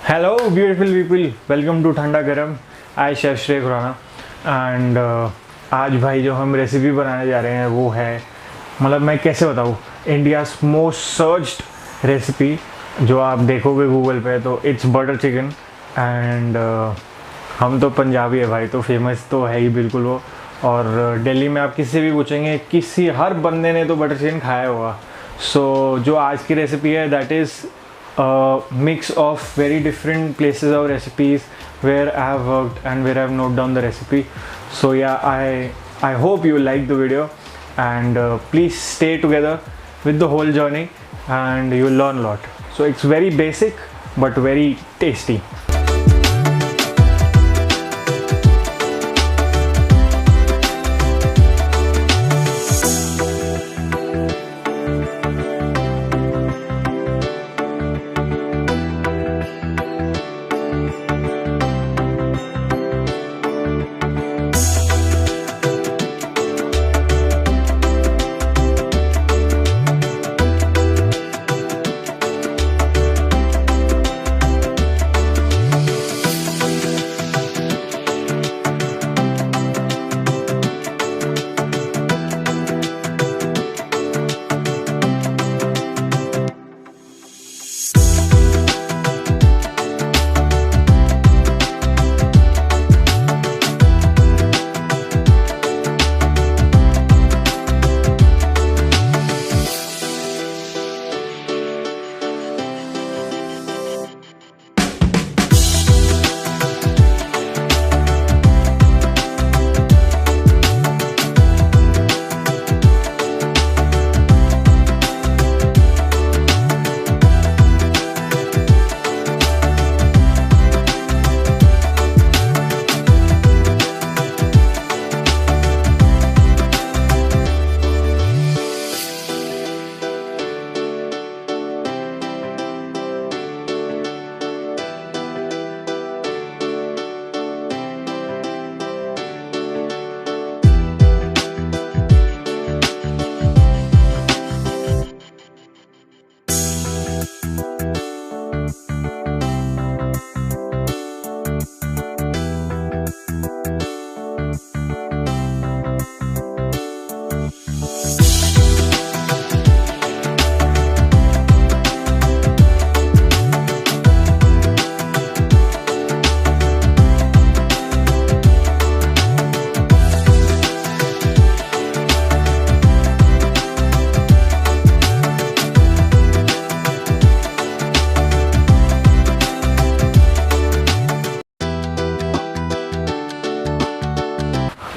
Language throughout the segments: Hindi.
Hello, beautiful people. Welcome to Thanda Garam. I chef Shrey Khurana. And आज भाई जो हम रेसिपी बनाने जा रहे हैं वो है, मतलब मैं कैसे बताऊँ, इंडियाज़ मोस्ट सर्च्ड रेसिपी जो आप देखोगे गूगल पे तो इट्स बटर चिकन। एंड हम तो पंजाबी है भाई, तो फेमस तो है ही बिल्कुल वो। और दिल्ली में आप किसी से भी पूछेंगे, हर बंदे ने तो बटर चिकन खाया होगा। सो जो आज की रेसिपी है that is mix of very different places of recipes where I have worked and where I have noted down the recipe. So yeah, I hope you like the video and please stay together with the whole journey and you will learn a lot. So it's very basic but very tasty.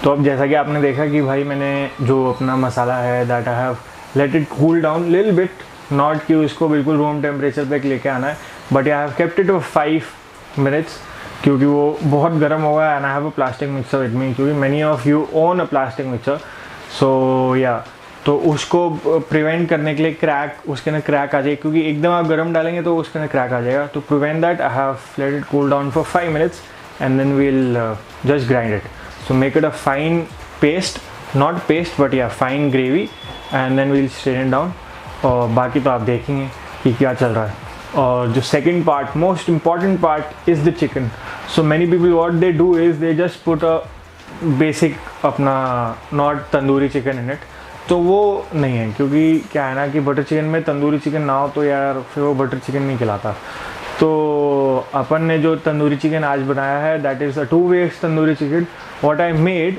तो अब जैसा कि आपने देखा कि भाई मैंने जो अपना मसाला है that I have let it cool down lil bit, not कि उसको बिल्कुल रूम टेम्परेचर तक लेके आना है, but I have kept it for 5 minutes क्योंकि वो बहुत गर्म होगा। And I have a plastic mixer with me क्योंकि many of you own a plastic mixer. So या तो उसको प्रिवेंट करने के लिए उसके अंदर क्रैक आ जाए, क्योंकि एकदम आप गर्म डालेंगे तो उसके अंदर क्रैक आ जाएगा। तो prevent that I have let it cool down for 5 minutes and then we'll just grind it. So make it a fine paste, not paste but yeah fine gravy, and then we'll strain it down. और बाकी तो आप देखेंगे कि क्या चल रहा है. और जो second part, most important part is the chicken. So many people what they do is they just put a basic अपना not tandoori chicken in it. तो वो नहीं है, क्योंकि क्या है ना कि बटर चिकन में तंदूरी चिकन ना हो तो यार फिर वो बटर चिकन नहीं खिलाता. तो अपन ने जो तंदूरी चिकन आज बनाया है that is a 2 ways tandoori chicken. What I made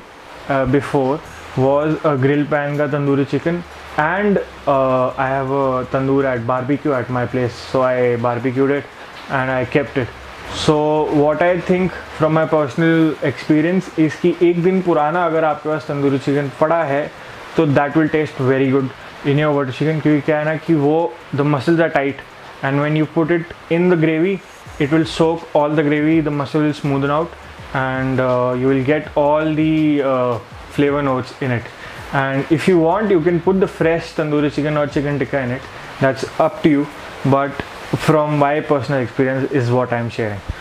before was a grill pan का tandoori chicken and I have a tandoor at barbecue at my place. So I barbecued it and I kept it. So what I think from my personal experience इसकी एक दिन पुराना अगर आपके पास तंदूरी चिकन पड़ा है तो that will taste very good in your butter chicken. क्योंकि क्या है ना कि वो the muscles are tight and when you put it in the gravy it will soak all the gravy, the muscle will smoothen out and you will get all the flavor notes in it. And if you want you can put the fresh tandoori chicken or chicken tikka in it, that's up to you, but from my personal experience is what I'm sharing.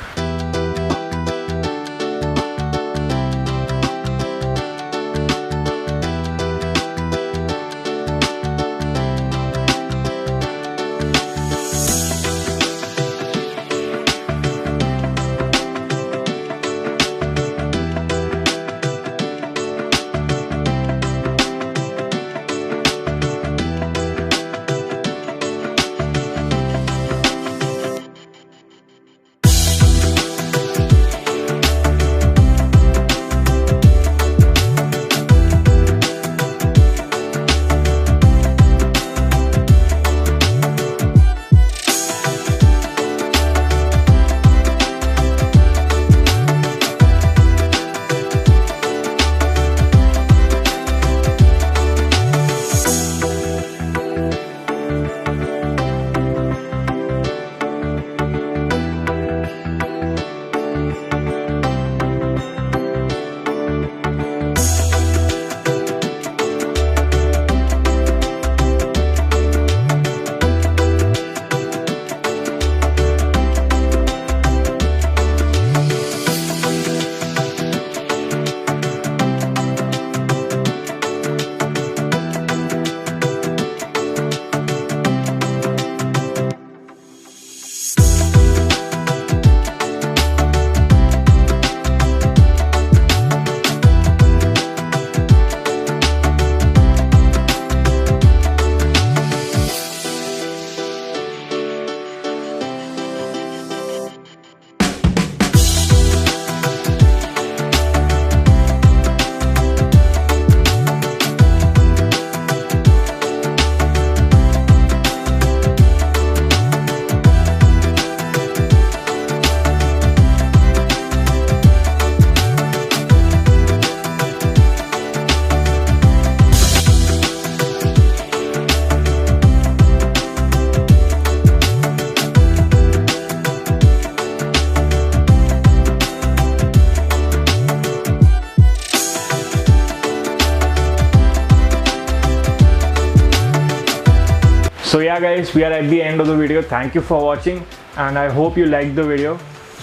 yeah guys, we are at the end of the video. Thank you for watching and I hope you liked the video.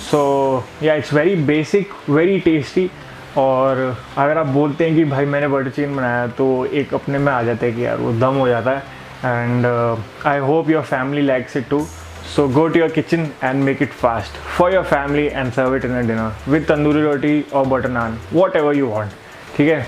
So yeah, it's very basic, very tasty. और अगर आप बोलते हैं कि भाई मैंने बटर चिकन बनाया तो एक अपने में आ जाता है कि यार वो दम हो जाता है. And I hope your family likes it too. So go to your kitchen and make it fast for your family and serve it in a dinner with tandoori roti और butter naan, whatever you want. ठीक है,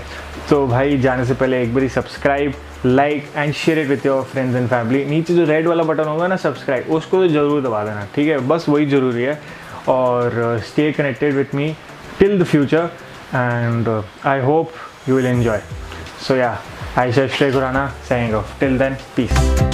तो भाई जाने से पहले एक बारी subscribe, like and share it with your friends and family. नीचे जो रेड वाला बटन होगा ना सब्सक्राइब, उसको तो ज़रूर दबा देना. ठीक है, बस वही ज़रूरी है. और stay connected with me till the future and I hope you will enjoy. So yeah, I said Shrey Khurana signing off. Till then, peace.